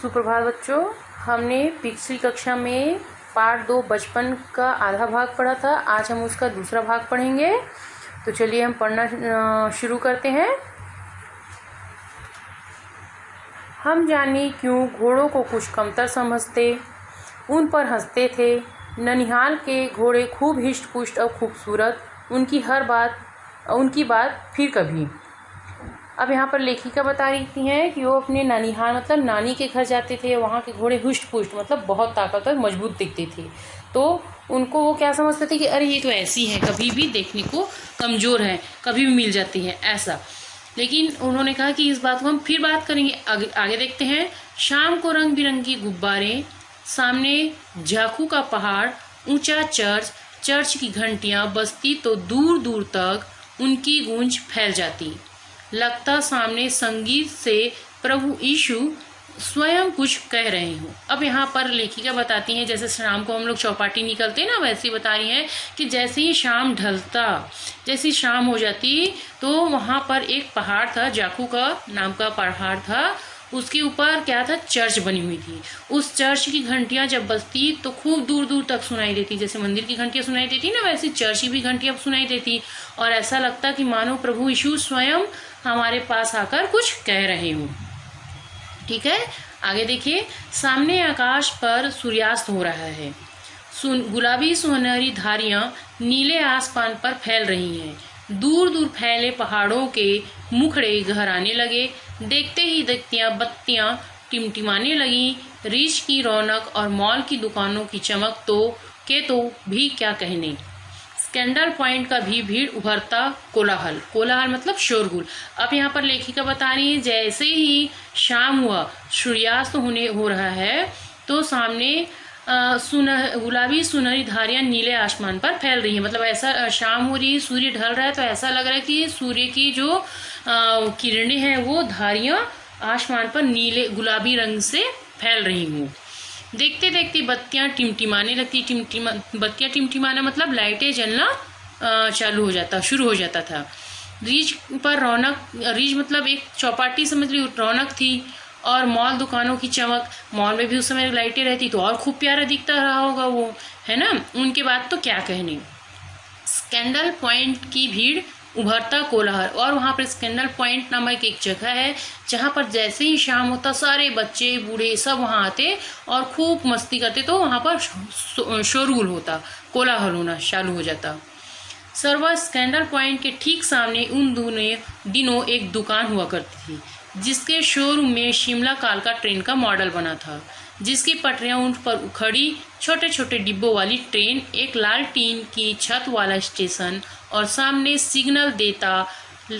सुप्रभात बच्चों। हमने पिछली कक्षा में पार्ट 2 बचपन का आधा भाग पढ़ा था। आज हम उसका दूसरा भाग पढ़ेंगे। तो चलिए हम पढ़ना शुरू करते हैं। हम जाने क्यों घोड़ों को कुछ कमतर समझते, उन पर हंसते थे। ननिहाल के घोड़े खूब हिष्ट पुष्ट और खूबसूरत, उनकी बात फिर कभी। अब यहाँ पर लेखिका बता रही हैं कि वो अपने ननिहाल मतलब नानी के घर जाते थे। वहाँ के घोड़े हुष्ट पुष्ट मतलब बहुत ताकतवर मजबूत दिखते थे। तो उनको वो क्या समझते थे कि अरे ये तो ऐसी है, कभी भी देखने को कमज़ोर है, कभी भी मिल जाती है ऐसा। लेकिन उन्होंने कहा कि इस बात को हम फिर बात करेंगे। आगे देखते हैं। शाम को रंग बिरंगी गुब्बारे, सामने झाकू का पहाड़, ऊंचा चर्च की घंटियां बजती तो दूर दूर तक उनकी गूंज फैल जाती। लगता सामने संगीत से प्रभु यीशु स्वयं कुछ कह रहे हो। अब यहाँ पर लेखिका बताती हैं जैसे शाम को हम लोग चौपाटी निकलते ना, वैसे ही बता रही हैं कि जैसे ही शाम ढलता, जैसी शाम हो जाती तो वहाँ पर एक पहाड़ था, जाकू का नाम का पहाड़ था। उसके ऊपर क्या था, चर्च बनी हुई थी। उस चर्च की घंटियां जब बजती तो खूब दूर दूर तक सुनाई देती। जैसे मंदिर की घंटियां सुनाई देती ना, वैसे चर्च की भी घंटियां सुनाई देती। और ऐसा लगता कि मानो प्रभु यीशु स्वयं हमारे पास आकर कुछ कह रहे हो। ठीक है, आगे देखिए। सामने आकाश पर सूर्यास्त हो रहा है। गुलाबी सुनहरी धारियां नीले आसमान पर फैल रही हैं। दूर दूर फैले पहाड़ों के मुखड़े गहराने लगे। देखते ही बत्तियां टिमटिमाने लगी। रिच की रौनक और मॉल की दुकानों की चमक तो भी क्या कहने। स्कैंडल पॉइंट का भी भीड़ उभरता कोलाहल मतलब शोरगुल। अब यहाँ पर लेखिका बता रही है जैसे ही शाम हुआ, सूर्यास्त हो रहा है, तो सामने गुलाबी सुनहरी धारियां नीले आसमान पर फैल रही है। मतलब ऐसा शाम हो रही है, सूर्य ढल रहा है, तो ऐसा लग रहा है कि सूर्य की जो किरणें हैं वो धारियां आसमान पर नीले गुलाबी रंग से फैल रही हूँ। देखते देखते बत्तियां टिमटिमाने लगती। बत्तियां टिमटिमाना मतलब लाइटें जलना शुरू हो जाता था। रिज पर रौनक, रिज मतलब एक चौपाटी समझ ली, रौनक थी। और मॉल दुकानों की चमक, मॉल में भी उस समय लाइटें रहती तो और खूब प्यारा दिखता रहा होगा वो, है ना। उनके बाद तो क्या कहने। स्कैंडल पॉइंट की भीड़ उभरता कोलाहल। और वहां पर स्कैंडल पॉइंट नामक एक जगह है जहां पर जैसे ही शाम होता सारे बच्चे बूढ़े सब वहां आते और खूब मस्ती करते। तो वहां पर शोरगुल होता, कोलाहल होना चालू हो जाता। सर्वर स्कैंडल पॉइंट के ठीक सामने उन दिनों एक दुकान हुआ करती थी जिसके शोरूम में शिमला कालका ट्रेन का मॉडल बना था, जिसकी पटरियां उन पर उखड़ी। छोटे छोटे डिब्बों वाली ट्रेन, एक लाल टीन की छत वाला स्टेशन और सामने सिग्नल देता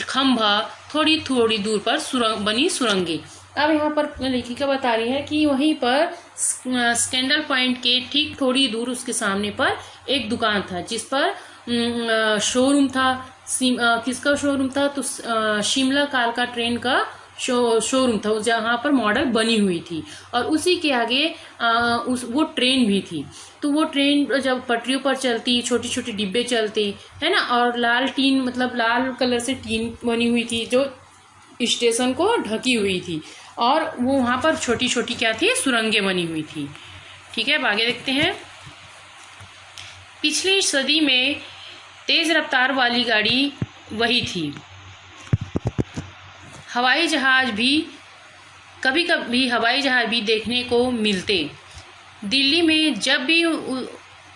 खंभा, थोड़ी थोड़ी दूर पर बनी सुरंगें। अब यहाँ पर लेखिका बता रही है कि वहीं पर स्कैंडल पॉइंट के ठीक थोड़ी दूर उसके सामने पर एक दुकान था जिस पर शोरूम था। किसका शोरूम था, तो शिमला कालका ट्रेन का शोरूम था जहाँ पर मॉडल बनी हुई थी। और उसी के आगे वो ट्रेन भी थी। तो वो ट्रेन जब पटरियों पर चलती, छोटी छोटी डिब्बे चलते, है ना। और लाल टीन मतलब लाल कलर से टीन बनी हुई थी जो स्टेशन को ढकी हुई थी। और वो वहाँ पर छोटी छोटी क्या थी, सुरंगें बनी हुई थी। ठीक है, अब आगे देखते हैं। पिछली सदी में तेज रफ्तार वाली गाड़ी वही थी। हवाई जहाज भी कभी कभी हवाई जहाज भी देखने को मिलते। दिल्ली में जब भी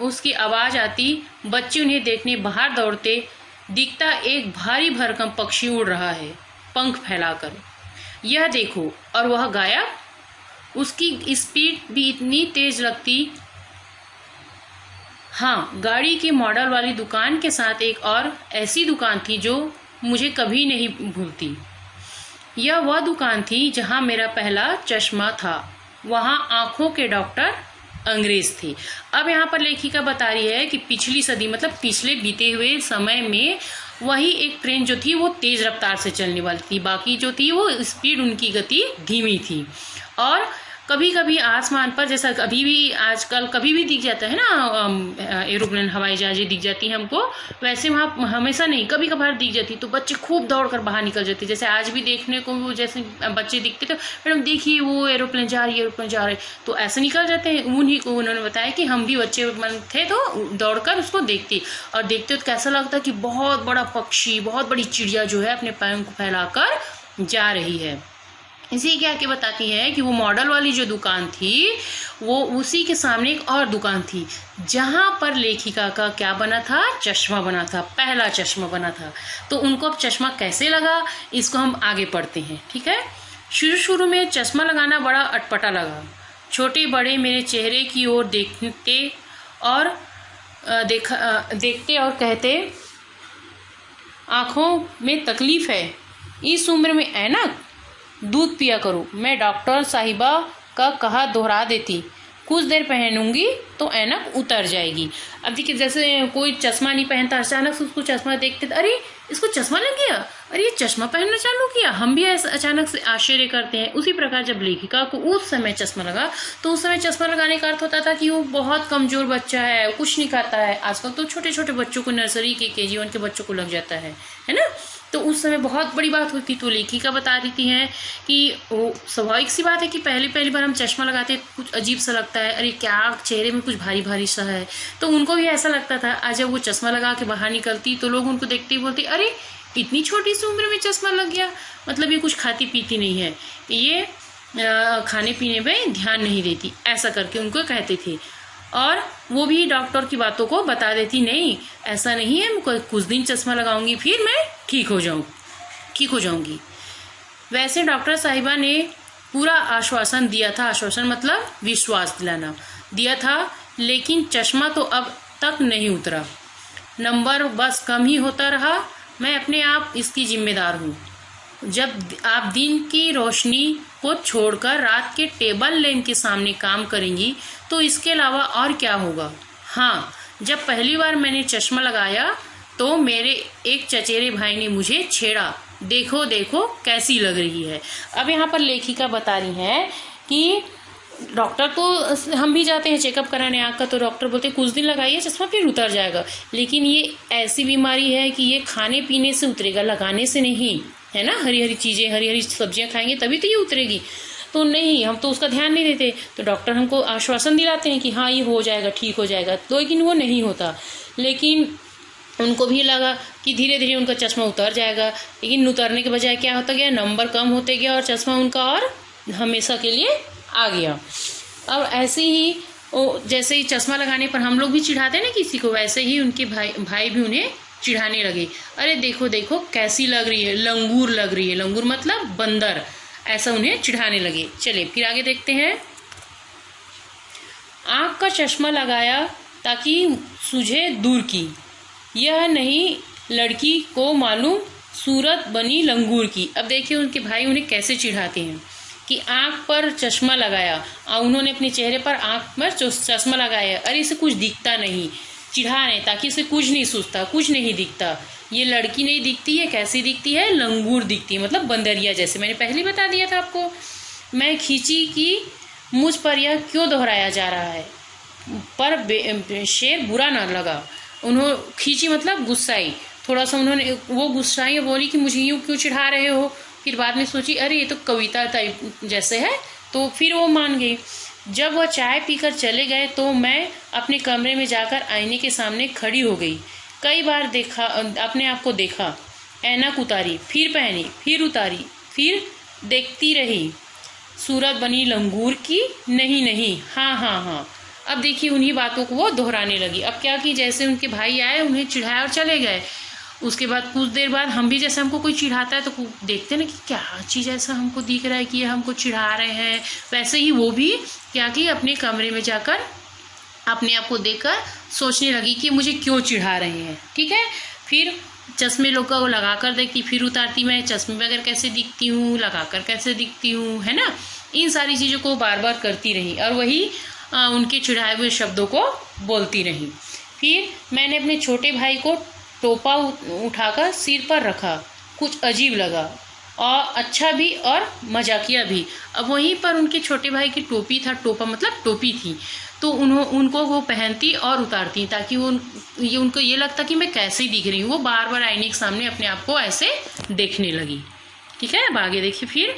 उसकी आवाज़ आती, बच्चे उन्हें देखने बाहर दौड़ते। दिखता एक भारी भरकम पक्षी उड़ रहा है पंख फैलाकर, यह देखो, और वह गायब। उसकी स्पीड भी इतनी तेज लगती। हाँ, गाड़ी के मॉडल वाली दुकान के साथ एक और ऐसी दुकान थी जो मुझे कभी नहीं भूलती। यह वह दुकान थी जहां मेरा पहला चश्मा था। वहां आंखों के डॉक्टर अंग्रेज थे। अब यहाँ पर लेखिका बता रही है कि पिछली सदी मतलब पिछले बीते हुए समय में वही एक ट्रेन जो थी वो तेज रफ्तार से चलने वाली थी, बाकी जो थी वो स्पीड, उनकी गति धीमी थी। और कभी कभी आसमान पर, जैसा अभी भी आजकल कभी भी दिख जाता है ना, एरोप्लेन, हवाई जहाजें दिख जाती हैं हमको, वैसे वहाँ हमेशा नहीं, कभी कभार दिख जाती तो बच्चे खूब दौड़ कर बाहर निकल जाते। जैसे आज भी देखने को वो जैसे बच्चे दिखते थे, मैडम देखिए वो एरोप्लेन जा रही है, एरोप्लेन जा रही है, तो ऐसे निकल जाते हैं। उन्हीं को उन्होंने बताया कि हम भी बच्चे थे तो दौड़कर उसको देखते, और देखते तो कैसा लगता कि बहुत बड़ा पक्षी, बहुत बड़ी चिड़िया जो है अपने पंख फैलाकर जा रही है। इसी के आके बताती है कि वो मॉडल वाली जो दुकान थी, वो उसी के सामने एक और दुकान थी जहां पर लेखिका का क्या बना था, चश्मा बना था, पहला चश्मा बना था। तो उनको अब चश्मा कैसे लगा, इसको हम आगे पढ़ते हैं, ठीक है। शुरू में चश्मा लगाना बड़ा अटपटा लगा। छोटे बड़े मेरे चेहरे की ओर देखते और कहते, आंखों में तकलीफ है, इस उम्र में ऐनक, दूध पिया करो। मैं डॉक्टर साहिबा का कहा दोहरा देती, कुछ देर पहनूंगी तो ऐनक उतर जाएगी। अब देखिए, जैसे कोई चश्मा नहीं पहनता, अचानक से उसको चश्मा देखते, अरे इसको चश्मा लग गया, अरे ये चश्मा पहनना चालू किया, हम भी ऐसा अचानक से आश्चर्य करते हैं। उसी प्रकार जब लेखिका को उस समय चश्मा लगा, तो उस समय चश्मा लगाने का अर्थ होता था कि वो बहुत कमजोर बच्चा है, कुछ नहीं खाता है। आजकल तो छोटे छोटे बच्चों को, नर्सरी के KG 1 के बच्चों को लग जाता है ना। तो उस समय बहुत बड़ी बात होती। तो लेखिका बता देती हैं कि वो स्वाभाविक सी बात है कि पहली बार हम चश्मा लगाते कुछ अजीब सा लगता है, अरे क्या चेहरे में कुछ भारी भारी सा है। तो उनको भी ऐसा लगता था। आज जब वो चश्मा लगा के बाहर निकलती तो लोग उनको देखते ही बोलते, अरे इतनी छोटी सी उम्र में चश्मा लग गया, मतलब ये कुछ खाती पीती नहीं है, ये खाने पीने में ध्यान नहीं देती, ऐसा करके उनको कहते थे। और वो भी डॉक्टर की बातों को बता देती, नहीं ऐसा नहीं है, मैं कुछ दिन चश्मा लगाऊंगी फिर मैं ठीक हो जाऊंगी। वैसे डॉक्टर साहिबा ने पूरा आश्वासन दिया था, आश्वासन मतलब विश्वास दिलाना दिया था, लेकिन चश्मा तो अब तक नहीं उतरा। नंबर बस कम ही होता रहा। मैं अपने आप इसकी जिम्मेदार हूँ। जब आप दिन की रोशनी को छोड़कर रात के टेबल लैंप के सामने काम करेंगी तो इसके अलावा और क्या होगा। हाँ, जब पहली बार मैंने चश्मा लगाया तो मेरे एक चचेरे भाई ने मुझे छेड़ा, देखो देखो कैसी लग रही है। अब यहाँ पर लेखिका बता रही है कि डॉक्टर तो हम भी जाते हैं चेकअप कराने आँख का, तो डॉक्टर बोलते हैं कुछ दिन लगाइए चश्मा फिर उतर जाएगा, लेकिन ये ऐसी बीमारी है कि ये खाने पीने से उतरेगा, लगाने से नहीं, है ना। हरी हरी चीज़ें, हरी हरी सब्जियां खाएंगे तभी तो ये उतरेगी। तो नहीं, हम तो उसका ध्यान नहीं देते। तो डॉक्टर हमको आश्वासन दिलाते हैं कि हाँ ये हो जाएगा, ठीक हो जाएगा, तो लेकिन वो नहीं होता। लेकिन उनको भी लगा कि धीरे धीरे उनका चश्मा उतर जाएगा, लेकिन उतरने के बजाय क्या होता गया, नंबर कम होते गया और चश्मा उनका और हमेशा के लिए आ गया। अब ऐसे ही जैसे ही चश्मा लगाने पर हम लोग भी चिढ़ाते ना किसी को, वैसे ही उनके भाई भी उन्हें चिढ़ाने लगे, अरे देखो देखो कैसी लग रही है, लंगूर लग रही है, लंगूर मतलब बंदर, ऐसा उन्हें चिढ़ाने लगे। चलिए फिर आगे देखते हैं। आँख का चश्मा लगाया ताकि सूझे दूर की, यह नहीं लड़की को मालूम सूरत बनी लंगूर की। अब देखिए उनके भाई उन्हें कैसे चिढ़ाते हैं कि आँख पर चश्मा लगाया, और उन्होंने अपने चेहरे पर आँख पर चश्मा लगाया, अरे इसे कुछ दिखता नहीं, चिढ़ा रहे ताकि इसे कुछ नहीं सूझता, कुछ नहीं दिखता। ये लड़की नहीं दिखती है, कैसी दिखती है, लंगूर दिखती है, मतलब बंदरिया जैसे, मैंने पहले बता दिया था आपको। मैं खींची कि मुझ पर यह क्यों दोहराया जा रहा है, पर शेर बुरा ना लगा। उन्होंने खींची मतलब गुस्साई, थोड़ा सा उन्होंने वो गुस्साई और बोली कि मुझे यूँ क्यों चिढ़ा रहे हो। फिर बाद में सोची अरे ये तो कविता टाइप जैसे है, तो फिर वो मान गई। जब वह चाय पीकर चले गए तो मैं अपने कमरे में जाकर आईने के सामने खड़ी हो गई। कई बार देखा, अपने आप को देखा, ऐनक उतारी, फिर पहनी, फिर उतारी, फिर देखती रही, सूरत बनी लंगूर की, नहीं, हाँ। अब देखिए उन्हीं बातों को वो दोहराने लगी। अब क्या कि जैसे उनके भाई आए, उन्हें चिढ़ाया और चले गए। उसके बाद कुछ देर बाद हम भी, जैसे हमको कोई चिढ़ाता है तो देखते ना कि क्या चीज़ ऐसा हमको दिख रहा है कि ये हमको चिढ़ा रहे हैं, वैसे ही वो भी क्या कि अपने कमरे में जाकर अपने आप को देखकर सोचने लगी कि मुझे क्यों चिढ़ा रहे हैं। ठीक है, फिर चश्मे लोग का वो लगा कर देखती, फिर उतारती, मैं चश्मे बगैर कैसे दिखती हूँ, लगा कर कैसे दिखती हूँ, है ना। इन सारी चीज़ों को बार बार करती रही और वही उनके चिढ़ाए हुए शब्दों को बोलती रही। फिर मैंने अपने छोटे भाई को टोपा उठाकर सिर पर रखा। कुछ अजीब लगा। और अच्छा भी और मजाकिया भी। अब वहीं पर उनके छोटे भाई की टोपी था, टोपा मतलब टोपी थी, तो उनको वो पहनती और उतारती ताकि उनको ये लगता कि मैं कैसे दिख रही हूँ। वो बार बार आईने के सामने अपने आप को ऐसे देखने लगी। ठीक है, अब आगे देखिए। फिर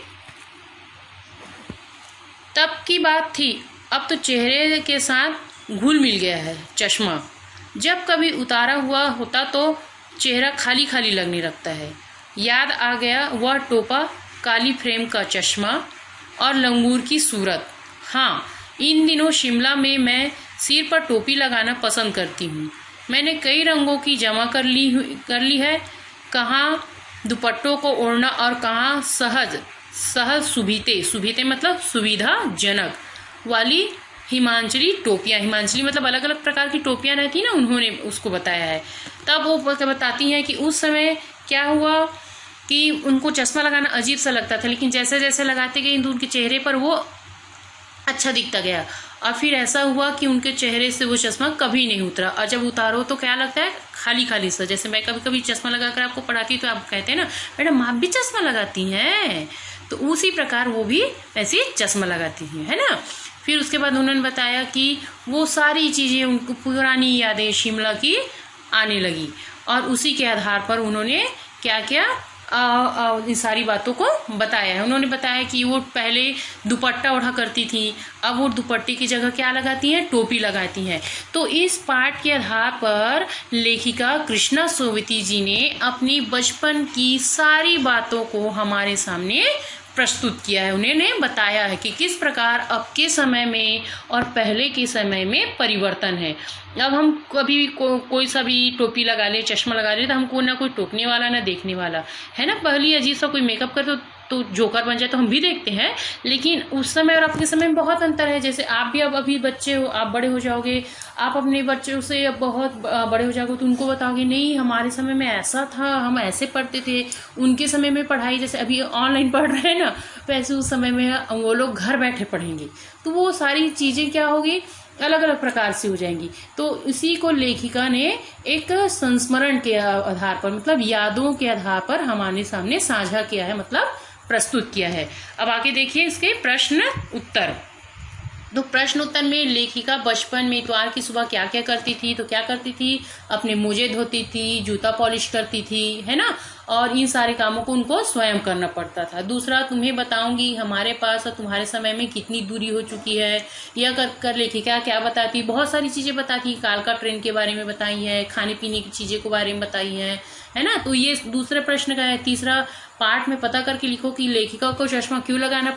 तब की बात थी, अब तो चेहरे के साथ घुल मिल गया है चश्मा। जब कभी उतारा हुआ होता तो चेहरा खाली खाली लगने लगता है। याद आ गया वह टोपा, काली फ्रेम का चश्मा और लंगूर की सूरत। हाँ, इन दिनों शिमला में मैं सिर पर टोपी लगाना पसंद करती हूँ। मैंने कई रंगों की जमा कर ली है। कहाँ दुपट्टों को ओढ़ना और कहाँ सहज सुभीते मतलब सुविधाजनक वाली हिमाचली टोपियाँ। हिमाचली मतलब अलग अलग प्रकार की टोपियाँ रहती ना, उन्होंने उसको बताया है। तब वो बताती हैं कि उस समय क्या हुआ कि उनको चश्मा लगाना अजीब सा लगता था, लेकिन जैसे जैसे लगाते गए तो उनके चेहरे पर वो अच्छा दिखता गया। और फिर ऐसा हुआ कि उनके चेहरे से वो चश्मा कभी नहीं उतरा, और जब उतारो तो क्या लगता है, खाली खाली सा। जैसे मैं कभी कभी चश्मा लगाकर आपको पढ़ाती तो आप कहते हैं ना, मैडम आप भी चश्मा लगाती हैं, तो उसी प्रकार वो भी ऐसे चश्मा लगाती हैं, है ना। फिर उसके बाद उन्होंने बताया कि वो सारी चीज़ें उनको पुरानी यादें शिमला की आने लगी, और उसी के आधार पर उन्होंने क्या क्या इन सारी बातों को बताया है। उन्होंने बताया कि वो पहले दुपट्टा ओढ़ा करती थी, अब वो दुपट्टे की जगह क्या लगाती हैं, टोपी लगाती हैं। तो इस पाठ के आधार पर लेखिका कृष्णा सोवती जी ने अपनी बचपन की सारी बातों को हमारे सामने प्रस्तुत किया है। उन्होंने बताया है कि किस प्रकार अब के समय में और पहले के समय में परिवर्तन है। अब हम कभी कोई सा भी टोपी लगा ले, चश्मा लगा ले, तो हमको ना कोई टोकने वाला ना देखने वाला, है ना। पहले अजीब सा कोई मेकअप कर तो जोकर बन जाए तो हम भी देखते हैं, लेकिन उस समय और आपके समय में बहुत अंतर है। जैसे आप भी अब अभी बच्चे हो, आप बड़े हो जाओगे, आप अपने बच्चों से अब बहुत बड़े हो जाओगे तो उनको बताओगे नहीं हमारे समय में ऐसा था, हम ऐसे पढ़ते थे। उनके समय में पढ़ाई जैसे अभी ऑनलाइन पढ़ रहे हैं ना, वैसे उस समय में वो लोग घर बैठे पढ़ेंगे, तो वो सारी चीज़ें क्या होगी, अलग अलग प्रकार से हो जाएंगी। तो इसी को लेखिका ने एक संस्मरण के आधार पर मतलब यादों के आधार पर हमारे सामने साझा किया है, मतलब प्रस्तुत किया है। अब आगे देखिए इसके प्रश्न उत्तर। तो प्रश्न उत्तर में लेखिका बचपन में इतवार की सुबह क्या क्या करती थी, तो क्या करती थी, अपने मोजे धोती थी, जूता पॉलिश करती थी, है ना, और इन सारे कामों को उनको स्वयं करना पड़ता था। दूसरा, तुम्हें बताऊंगी हमारे पास और तुम्हारे समय में कितनी दूरी हो चुकी है, यह कर लेखिका क्या बताती, बहुत सारी चीजें बताती, कालका ट्रेन के बारे में बताई है, खाने पीने की चीजें के बारे में बताई है ना। तो ये दूसरे प्रश्न का है। तीसरा, पाठ में पता करके लिखो कि लेखिका को चश्मा क्यों लगाना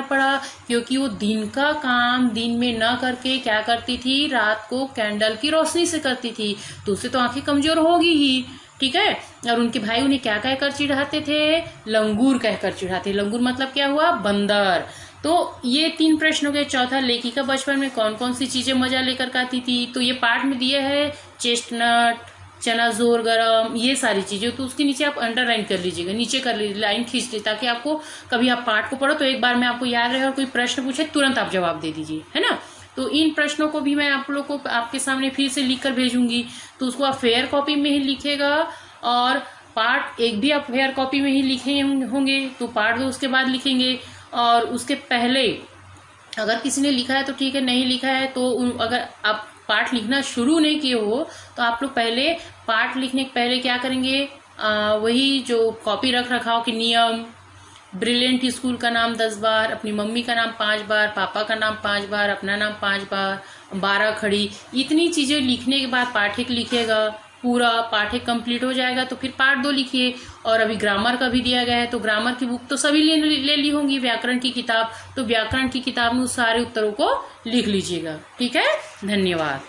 पड़ा, क्योंकि वो दिन का काम दिन में न करके क्या करती थी, रात को कैंडल की रोशनी से करती थी, तो उससे तो आंखें कमजोर होगी ही। ठीक है, और उनके भाई उन्हें क्या कहकर चिढ़ाते थे, लंगूर कहकर चिढ़ाते। लंगूर मतलब क्या हुआ, बंदर। तो ये 3 प्रश्न हो गए। चौथा, लेखिका बचपन में कौन कौन सी चीजें मजा लेकर खाती थी, तो ये पाठ में दिया है, चेस्टनट, चना जोर गरम, ये सारी चीजें। तो उसके नीचे आप अंडरलाइन कर लीजिएगा, नीचे कर लीजिए, लाइन खींच लीजिए, ताकि आपको कभी आप पाठ को पढ़ो तो एक बार में आपको याद रहे और कोई प्रश्न पूछे तुरंत आप जवाब दे दीजिए, है ना। तो इन प्रश्नों को भी मैं आप लोग को आपके सामने फिर से लिख कर भेजूंगी, तो उसको आप फेयर कॉपी में ही लिखेगा, और पार्ट 1 भी आप फेयर कॉपी में ही लिखे होंगे, तो पार्ट 2 उसके बाद लिखेंगे। और उसके पहले अगर किसी ने लिखा है तो ठीक है, नहीं लिखा है तो अगर आप पाठ लिखना शुरू नहीं किए हो तो आप लोग पहले पाठ लिखने के पहले क्या करेंगे, वही जो कॉपी रख रखाव के नियम, ब्रिलियंट स्कूल का नाम 10 बार, अपनी मम्मी का नाम 5 बार, पापा का नाम 5 बार, अपना नाम 5 बार, 12 खड़ी, इतनी चीजें लिखने के बाद पाठक लिखेगा। पूरा पाठक कंप्लीट हो जाएगा तो फिर पार्ट 2 लिखिए। और अभी ग्रामर का भी दिया गया है, तो ग्रामर की बुक तो सभी ले ली होंगी, व्याकरण की किताब, तो व्याकरण की किताब में उस सारे उत्तरों को लिख लीजिएगा। ठीक है, धन्यवाद।